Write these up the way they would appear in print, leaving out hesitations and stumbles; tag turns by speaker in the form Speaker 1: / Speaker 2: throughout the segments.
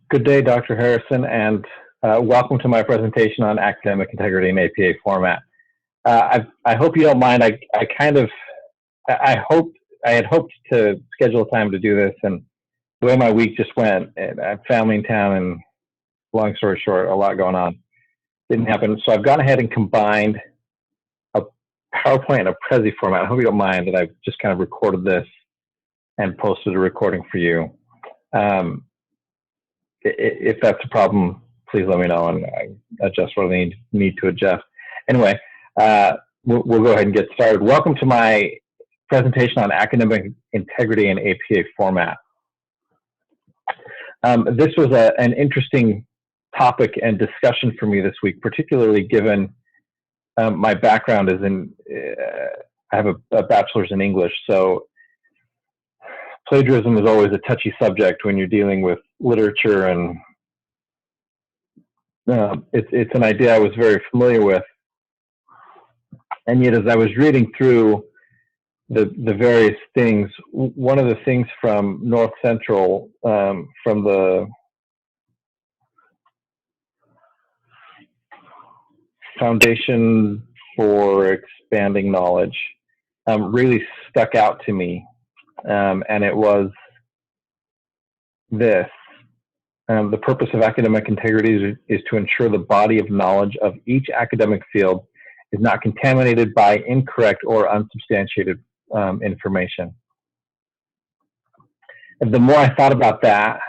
Speaker 1: Good day, Dr. Harrison, and welcome to my presentation on academic integrity in APA format. I hope you don't mind. I had hoped to schedule a time to do this, and the way my week just went, and I have family in town, and long story short, a lot going on. Didn't happen. So I've gone ahead and combined a PowerPoint and a Prezi format. I hope you don't mind that I've just kind of recorded this and posted a recording for you. If that's a problem, please let me know and I adjust what I need to adjust. Anyway, we'll go ahead and get started. Welcome to my presentation on academic integrity in APA format. This was an interesting topic and discussion for me this week, particularly given my background is in, I have a bachelor's in English, so plagiarism is always a touchy subject when you're dealing with literature, and it's an idea I was very familiar with. And yet, as I was reading through the various things, one of the things from North Central, from the Foundation for Expanding Knowledge, really stuck out to me. And it was this. The purpose of academic integrity is to ensure the body of knowledge of each academic field is not contaminated by incorrect or unsubstantiated information. And the more I thought about that,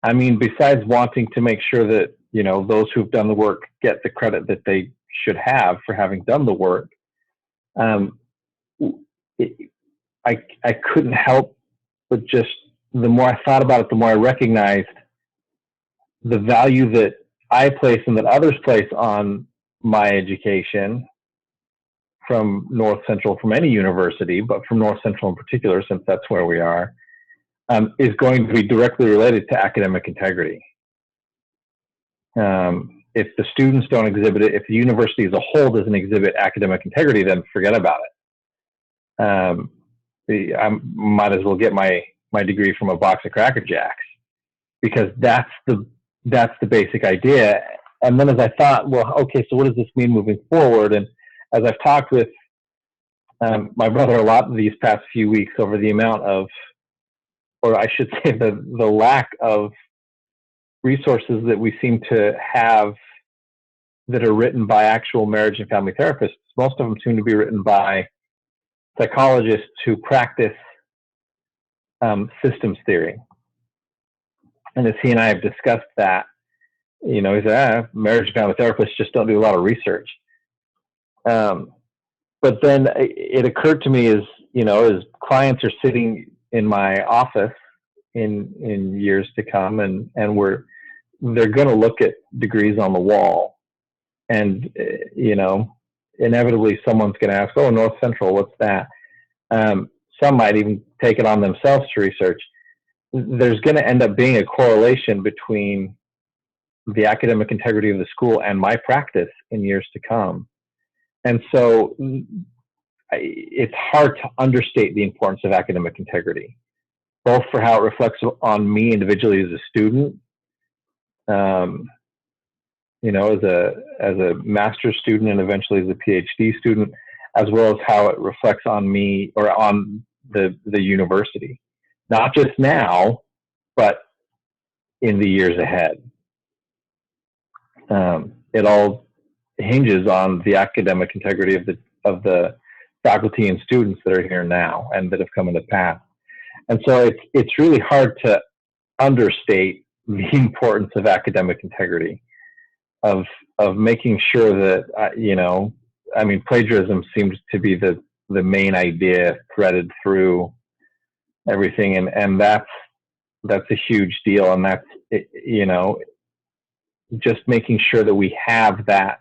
Speaker 1: I mean, besides wanting to make sure that, you know, those who've done the work get the credit that they should have for having done the work, I couldn't help but just, the more I thought about it, the more I recognized the value that I place and that others place on my education from North Central, from any university, but from North Central in particular, since that's where we are, is going to be directly related to academic integrity. If the students don't exhibit it, if the university as a whole doesn't exhibit academic integrity, then forget about it. I might as well get my degree from a box of Cracker Jacks, because that's the basic idea. And then as I thought, well, okay, so what does this mean moving forward? And as I've talked with my brother a lot these past few weeks over the amount of, or I should say the lack of resources that we seem to have that are written by actual marriage and family therapists, most of them seem to be written by psychologists who practice systems theory. And as he and I have discussed that, you know, he said, marriage and family therapists just don't do a lot of research. But then it occurred to me, as you know, as clients are sitting in my office in years to come, and they're going to look at degrees on the wall, and you know, inevitably someone's going to ask, oh, North Central, what's that? Some might even take it on themselves to research. There's going to end up being a correlation between the academic integrity of the school and my practice in years to come. And so it's hard to understate the importance of academic integrity, both for how it reflects on me individually as a student, you know, as a master's student and eventually as a PhD student, as well as how it reflects on me or on the university, not just now, but in the years ahead. It all hinges on the academic integrity of the faculty and students that are here now and that have come in the past. And so it's really hard to understate the importance of academic integrity, of making sure that, you know, I mean, plagiarism seems to be the main idea threaded through everything, and that's a huge deal. And that's, you know, just making sure that we have that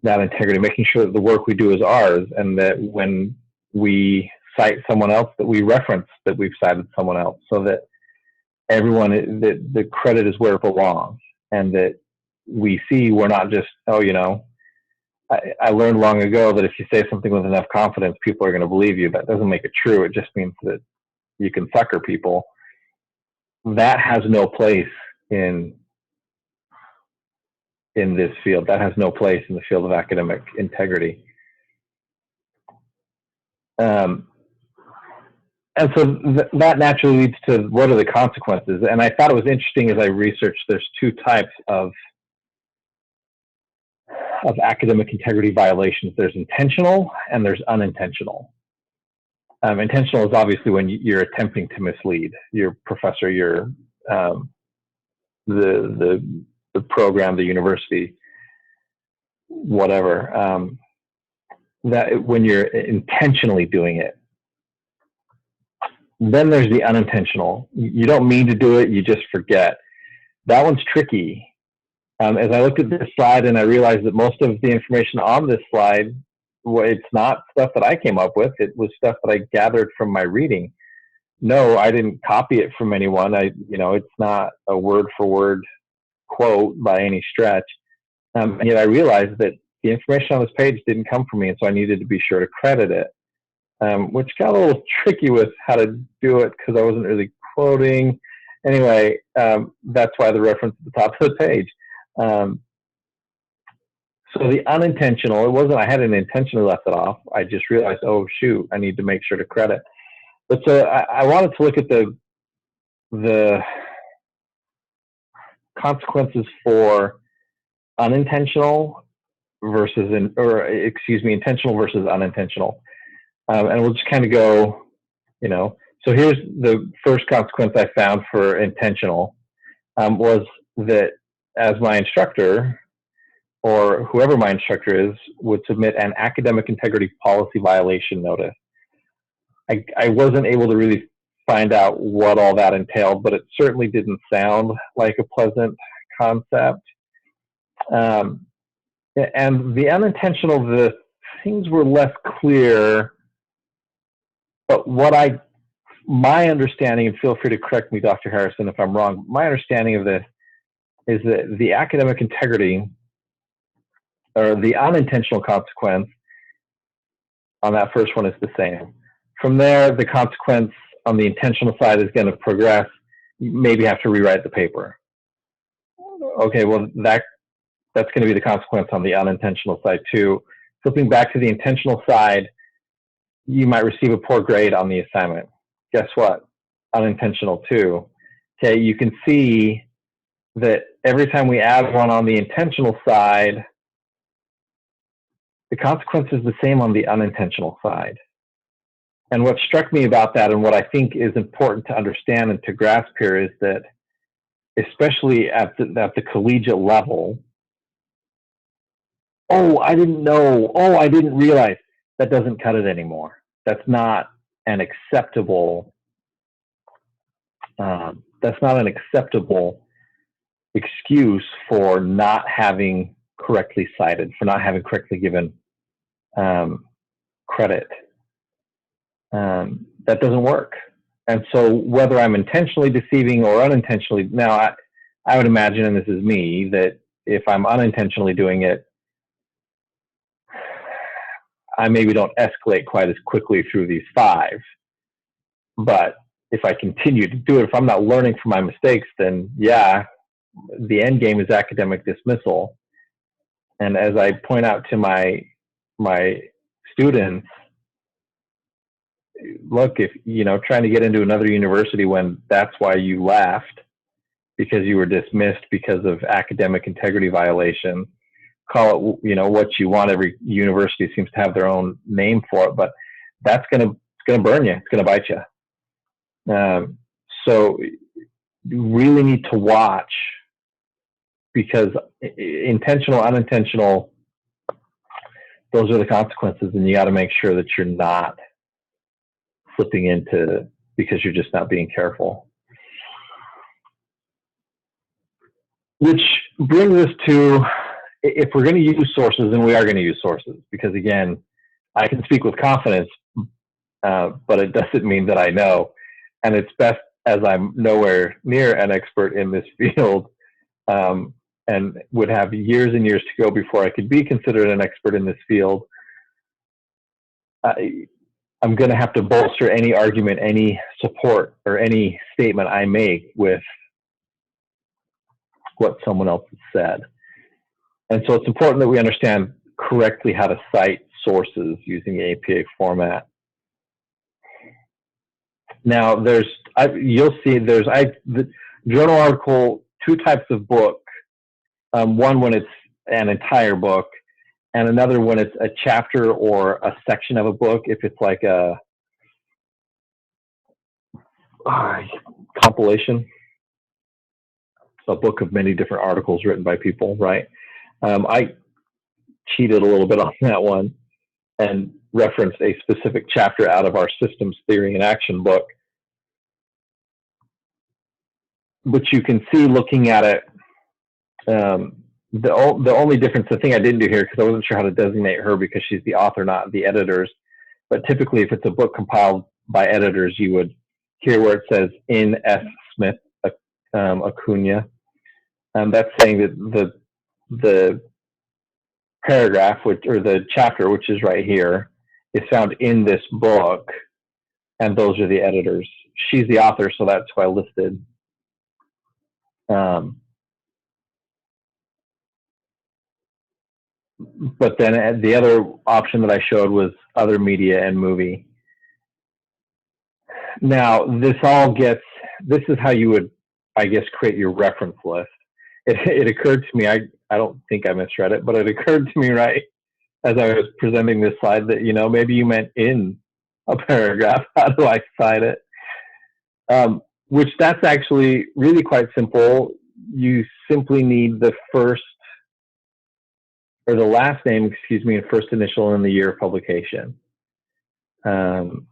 Speaker 1: integrity, making sure that the work we do is ours, and that when we cite someone else, that we reference that we've cited someone else, so that everyone, that the credit is where it belongs, and that we see we're not just, oh, you know, I learned long ago that if you say something with enough confidence, people are going to believe you. That doesn't make it true. It just means that you can sucker people. that has no place in this field. That has no place in the field of academic integrity. And so that naturally leads to what are the consequences? And I thought it was interesting as I researched, there's two types of academic integrity violations. There's intentional and there's unintentional. Intentional is obviously when you're attempting to mislead your professor, your the program, the university, whatever. That when you're intentionally doing it. Then there's the unintentional. You don't mean to do it, you just forget. That one's tricky. As I looked at this slide and I realized that most of the information on this slide, well, it's not stuff that I came up with. It was stuff that I gathered from my reading. No, I didn't copy it from anyone. It's not a word for word quote by any stretch. And yet I realized that the information on this page didn't come from me, and so I needed to be sure to credit it, which got a little tricky with how to do it because I wasn't really quoting. Anyway, that's why the reference at the top of the page. So the unintentional, it wasn't I hadn't intentionally left it off. I just realized, oh shoot, I need to make sure to credit. But so I wanted to look at the consequences for unintentional versus intentional versus unintentional. And we'll just kind of go, so here's the first consequence I found for intentional, was that as my instructor, or whoever my instructor is, would submit an academic integrity policy violation notice. I wasn't able to really find out what all that entailed, but it certainly didn't sound like a pleasant concept. And the unintentional, the things were less clear, but my understanding, and feel free to correct me, Dr. Harrison, if I'm wrong, my understanding of this is that the academic integrity, or the unintentional consequence on that first one, is the same. From there, the consequence on the intentional side is going to progress. You maybe have to rewrite the paper. Okay, well, that's going to be the consequence on the unintentional side too. Flipping back to the intentional side, you might receive a poor grade on the assignment. Guess what? Unintentional too. Okay, you can see that every time we add one on the intentional side, the consequence is the same on the unintentional side. And what struck me about that, and what I think is important to understand and to grasp here, is that especially at the collegiate level, oh, I didn't know, oh, I didn't realize, that doesn't cut it anymore. That's not an acceptable excuse for not having correctly cited, for not having correctly given credit. That doesn't work. And so whether I'm intentionally deceiving or unintentionally, now I would imagine, and this is me, that if I'm unintentionally doing it, I maybe don't escalate quite as quickly through these 5. But if I continue to do it, if I'm not learning from my mistakes, then yeah, the end game is academic dismissal. And as I point out to my students, look, if trying to get into another university when that's why you left, because you were dismissed because of academic integrity violation, call it what you want. Every university seems to have their own name for it, but that's gonna burn you. It's gonna bite you. So you really need to watch, because intentional, unintentional, those are the consequences, and you got to make sure that you're not slipping into because you're just not being careful. Which brings us to, if we're going to use sources, and we are going to use sources, because again, I can speak with confidence, but it doesn't mean that I know. And it's best, as I'm nowhere near an expert in this field, and would have years and years to go before I could be considered an expert in this field. I'm going to have to bolster any argument, any support, or any statement I make with what someone else has said. And so it's important that we understand correctly how to cite sources using the APA format. Now, you'll see the journal article, two types of book. One when it's an entire book, and another when it's a chapter or a section of a book. If it's like a compilation, a book of many different articles written by people, right? I cheated a little bit on that one and referenced a specific chapter out of our Systems Theory in Action book. But you can see, looking at it, the only difference, the thing I didn't do here, because I wasn't sure how to designate her because she's the author, not the editors. But typically, if it's a book compiled by editors, you would hear where it says in S. Smith Acuna. That's saying that the paragraph, or the chapter, which is right here, is found in this book, and those are the editors. She's the author, so that's who I listed. But then the other option that I showed was other media and movie. Now, this is how you would, I guess, create your reference list. It occurred to me, I don't think I misread it, but it occurred to me right as I was presenting this slide that, maybe you meant in a paragraph. How do I cite it? Which that's actually really quite simple. You simply need the first, or the last name, excuse me, and first initial in the year of publication. And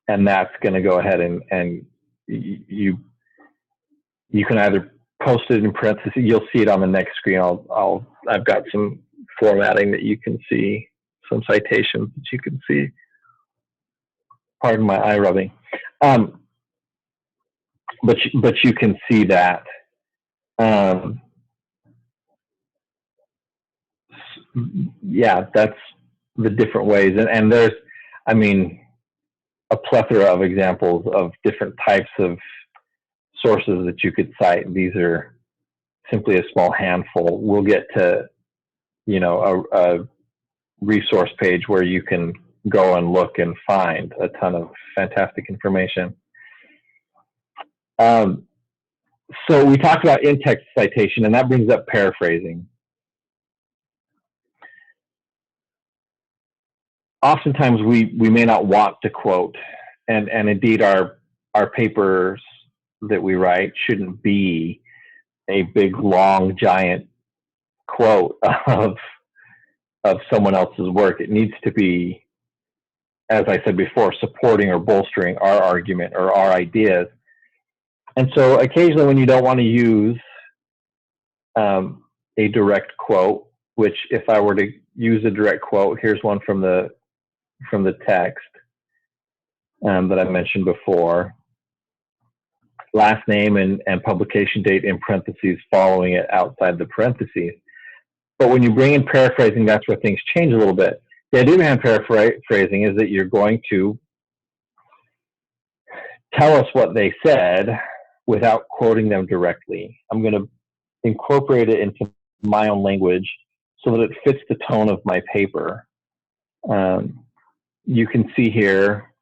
Speaker 1: that's going to go ahead and you can either post it in parentheses. You'll see it on the next screen. I've got some formatting that you can see, some citations that you can see. Pardon my eye rubbing. But you can see that. Yeah, that's the different ways. And there's, a plethora of examples of different types of sources that you could cite. These are simply a small handful. We'll get to, a resource page where you can go and look and find a ton of fantastic information. So we talked about in-text citation, and that brings up paraphrasing. Oftentimes we may not want to quote, and indeed our papers that we write shouldn't be a big, long, giant quote of someone else's work. It needs to be, as I said before, supporting or bolstering our argument or our ideas. And so occasionally when you don't want to use a direct quote, which if I were to use a direct quote, here's one from the text that I mentioned before. Last name and publication date in parentheses, following it outside the parentheses. But when you bring in paraphrasing, that's where things change a little bit. The idea behind paraphrasing is that you're going to tell us what they said without quoting them directly. I'm going to incorporate it into my own language so that it fits the tone of my paper. You can see here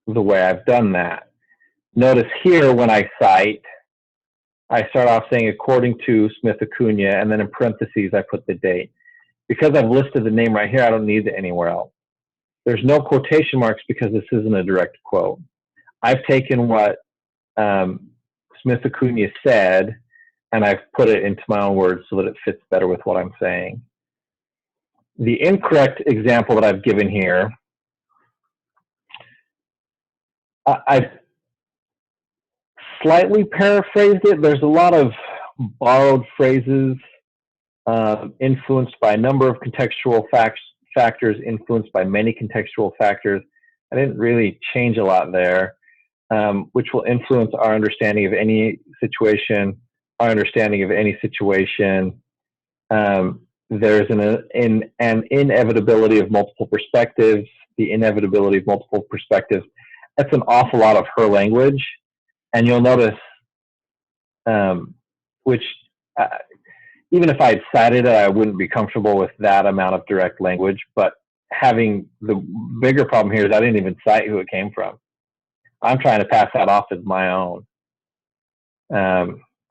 Speaker 1: the way I've done that. Notice here when I cite, I start off saying according to Smith Acuna, and then in parentheses I put the date. Because I've listed the name right here, I don't need it anywhere else. There's no quotation marks because this isn't a direct quote. I've taken what Smith Acuna said and I've put it into my own words so that it fits better with what I'm saying. The incorrect example that I've given here, I've slightly paraphrased it. There's a lot of borrowed phrases influenced by a number of contextual factors, influenced by many contextual factors. I didn't really change a lot there, which will influence our understanding of any situation, There's an inevitability of multiple perspectives. the inevitability of multiple perspectives. That's an awful lot of her language. And you'll notice, which even if I had cited it, I wouldn't be comfortable with that amount of direct language. But having the bigger problem here is I didn't even cite who it came from. I'm trying to pass that off as my own.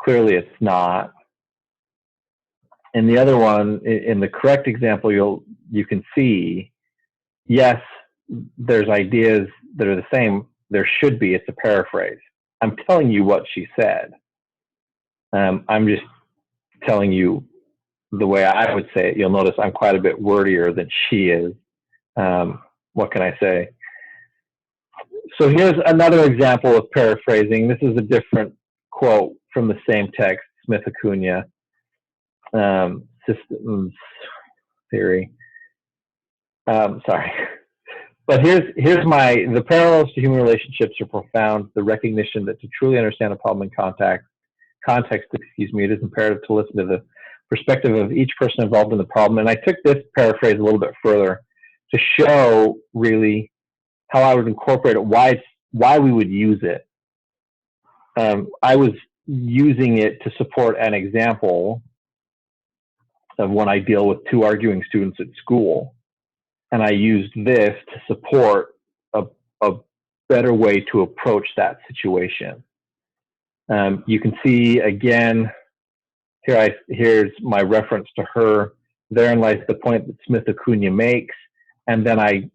Speaker 1: Clearly it's not. And the other one, in the correct example, you can see, yes, there's ideas that are the same. There should be. It's a paraphrase. I'm telling you what she said. I'm just telling you the way I would say it. You'll notice I'm quite a bit wordier than she is. What can I say? So here's another example of paraphrasing. This is a different quote from the same text, Smith Acuna, systems theory. Sorry. But here's the parallels to human relationships are profound. The recognition that to truly understand a problem in context, it is imperative to listen to the perspective of each person involved in the problem. And I took this paraphrase a little bit further to show really how I would incorporate it, why we would use it. I was using it to support an example of when I deal with two arguing students at school. And I used this to support a better way to approach that situation. You can see again, here's my reference to her. Therein lies the point that Smith Acuna makes, and then I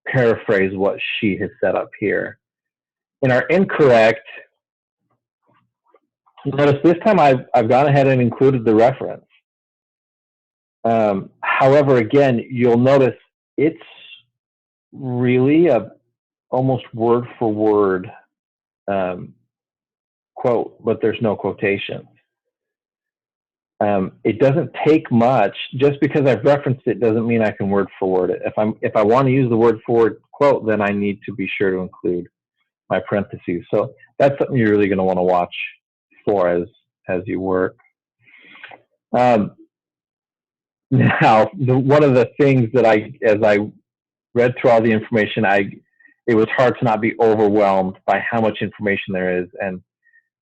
Speaker 1: paraphrase what she has set up here. In our incorrect, notice this time I've gone ahead and included the reference. However, again, you'll notice it's really a almost word for word quote, but there's no quotation. It doesn't take much. Just because I've referenced it doesn't mean I can word for word it. If I want to use the word for word quote, then I need to be sure to include my parentheses. So that's something you're really going to want to watch for as you work. Now, one of the things that as I read through all the information, it was hard to not be overwhelmed by how much information there is. And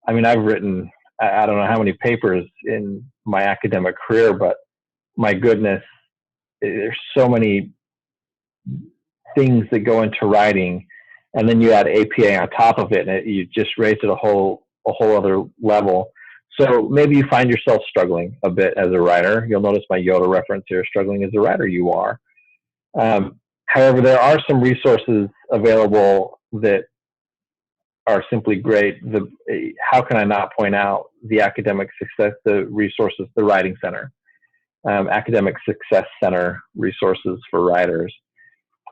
Speaker 1: I mean, I've written, I don't know how many papers in my academic career, but my goodness, there's so many things that go into writing. And then you add APA on top of it, and you just raise it a whole other level. So maybe you find yourself struggling a bit as a writer. You'll notice my Yoda reference here, struggling as a writer, you are. However, there are some resources available that are simply great. How can I not point out the academic success, the resources, the Writing Center, Academic Success Center resources for writers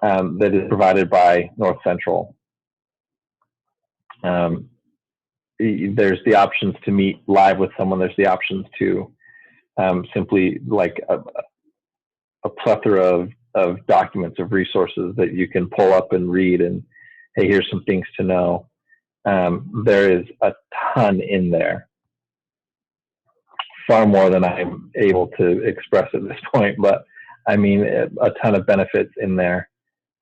Speaker 1: that is provided by North Central. There's the options to meet live with someone. There's the options to simply like a plethora of documents, of resources that you can pull up and read and, hey, here's some things to know. There is a ton in there, far more than I'm able to express at this point, but I mean, a ton of benefits in there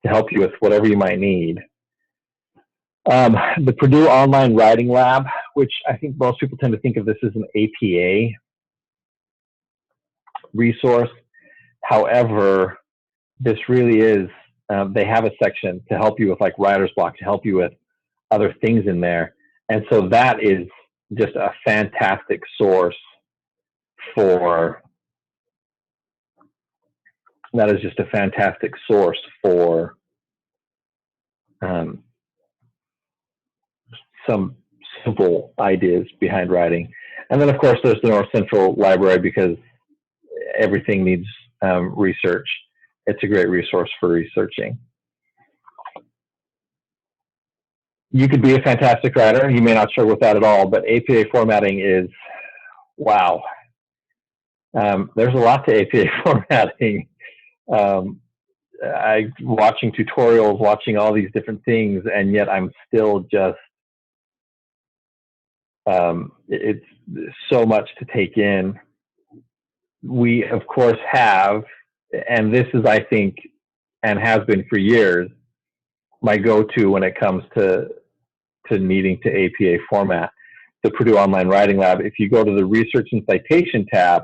Speaker 1: to help you with whatever you might need. The Purdue Online Writing Lab, which I think most people tend to think of this as an APA resource. However, this really is, they have a section to help you with like writer's block, to help you with other things in there. And so that is just a fantastic source for, some simple ideas behind writing. And then of course there's the North Central Library, because everything needs research. It's a great resource for researching. You could be a fantastic writer. You may not struggle with that at all, but APA formatting is, wow. There's a lot to APA formatting. Watching tutorials, watching all these different things, and yet I'm still just, it's so much to take in. We, of course, have, and this is, I think, and has been for years, my go-to when it comes to needing to APA format the Purdue Online Writing Lab. If you go to the Research and Citation tab,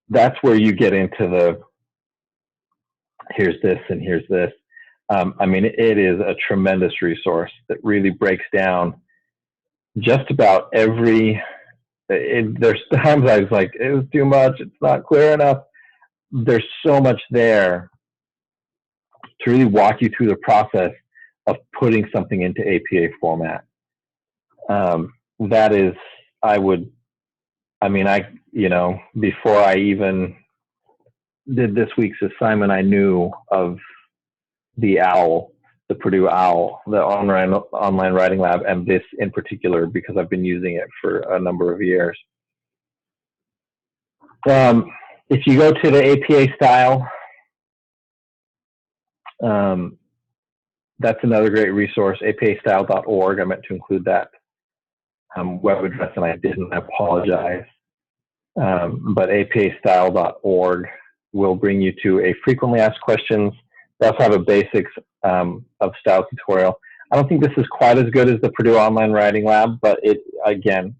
Speaker 1: that's where you get into the here's this and here's this. I mean, it is a tremendous resource that really breaks down just about every. There's times I was like, it was too much, it's not clear enough. There's so much there to really walk you through the process of putting something into APA format. That is, before I even did this week's assignment, I knew of the OWL, the Purdue OWL, the online writing lab, and this in particular because I've been using it for a number of years. If you go to the APA style, that's another great resource, apastyle.org. I meant to include that web address and I didn't. I apologize. But apastyle.org will bring you to a frequently asked questions. They also have a basics of style tutorial. I don't think this is quite as good as the Purdue Online Writing Lab, but it, again,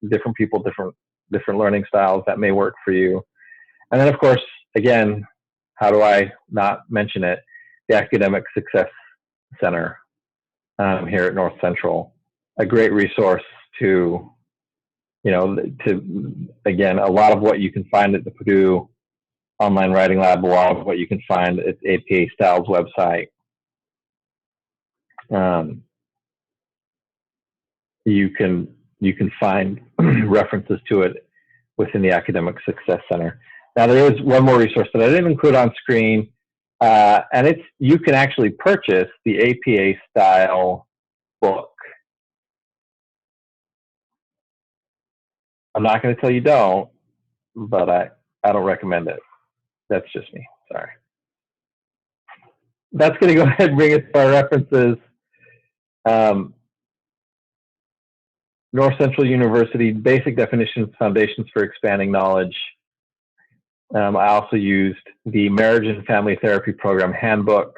Speaker 1: different people, different learning styles that may work for you. And then, of course, again, how do I not mention it? The Academic Success Center here at North Central, a great resource to, again, a lot of what you can find at the Purdue Online Writing Lab, a lot of what you can find at APA Styles website. You can find references to it within the Academic Success Center. Now there is one more resource that I didn't include on screen, and you can actually purchase the APA style book. I'm not going to tell you don't, but I don't recommend it. That's just me. Sorry. That's going to go ahead and bring us to our references. North Central University, Basic Definitions, Foundations for Expanding Knowledge. I also used the Marriage and Family Therapy Program Handbook,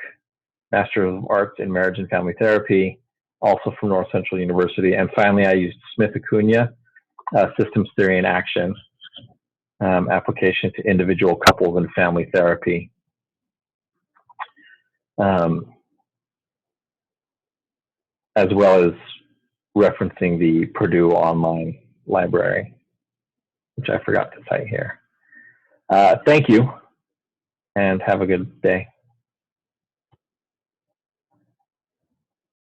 Speaker 1: Master of Arts in Marriage and Family Therapy, also from North Central University. And finally, I used Smith Acuna, Systems Theory in Action, Application to Individual, Couples, and Family Therapy. As well as referencing the Purdue Online Library, which I forgot to cite here. Thank you, and have a good day.